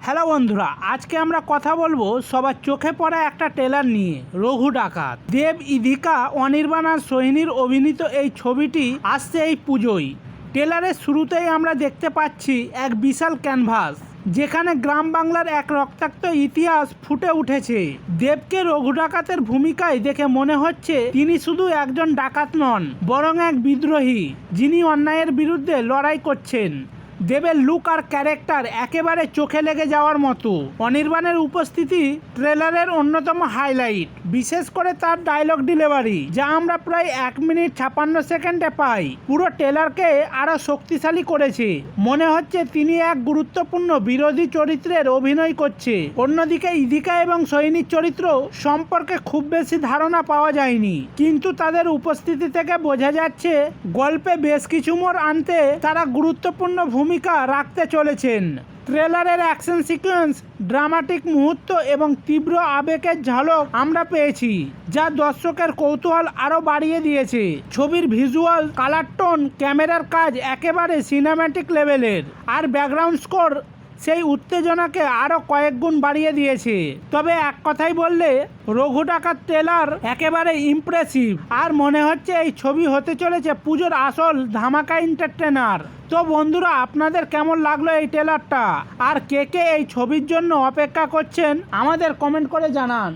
Hello বন্ধুরা, আজকে আমরা কথা বলবো সবার চোখে পড়া একটা ট্রেলার নিয়ে, রঘু ডাকাত। দেব, ইদিকা, অনির্বাণ আর সোহিনীর অভিনীত এই ছবিটি আসছে এই পুজোয়। ট্রেলারের শুরুতেই আমরা দেখতে পাচ্ছি এক বিশাল ক্যানভাস, যেখানে গ্রাম বাংলার এক রক্তাক্ত ইতিহাস ফুটে উঠেছে। দেবকে রঘু ডাকাতের ভূমিকায় দেখে মনে হচ্ছে তিনি শুধু একজন ডাকাত নন, বরং এক বিদ্রোহী যিনি অন্যায়ের বিরুদ্ধে লড়াই করছেন। দেবের লুক আর ক্যারেক্টার একেবারে চোখে লেগে যাওয়ার মতো। অনির্বাণের উপস্থিতি ট্রেলারের অন্যতম হাইলাইট, বিশেষ করে তার ডায়লগ ডেলিভারি, যা আমরা প্রায় 1 মিনিট 56 সেকেন্ডে পাই। পুরো ট্রেলারকে আরও শক্তিশালী করেছে। মনে হচ্ছে তিনি এক গুরুত্বপূর্ণ বিরোধী চরিত্রের অভিনয় করছে। অন্যদিকে ইদিকা এবং সোহিনীর চরিত্র সম্পর্কে খুব বেশি ধারণা পাওয়া যায়নি, কিন্তু তাদের উপস্থিতি থেকে বোঝা যাচ্ছে গল্পে বেশ কিছু মোড় আনতে তারা গুরুত্বপূর্ণ ভূমিকা রাখতে চলেছেন। ট্রেলারের অ্যাকশন সিকোয়েন্স, ড্রামাটিক মুহূর্ত এবং তীব্র আবেগের ঝলক আমরা পেয়েছি, যা দর্শকের কৌতূহল আরও বাড়িয়ে দিয়েছে। ছবির ভিজুয়াল, কালার টোন, ক্যামেরার কাজ একেবারে সিনেম্যাটিক লেভেলের, আর ব্যাকগ্রাউন্ড স্কোর সেই উত্তেজনাকে আরও কয়েক গুণ বাড়িয়ে দিয়েছে। তবে এক কথাই বললে, রঘু ডাকাত ট্রেলার একেবারে ইমপ্রেসিভ, আর মনে হচ্ছে এই ছবি হতে চলেছে পুজোর আসল ধামাকা এন্টারটেইনার। তো বন্ধুরা, আপনাদের কেমন লাগলো এই ট্রেলারটা, আর কে কে এই ছবির জন্য অপেক্ষা করছেন আমাদের কমেন্ট করে জানান।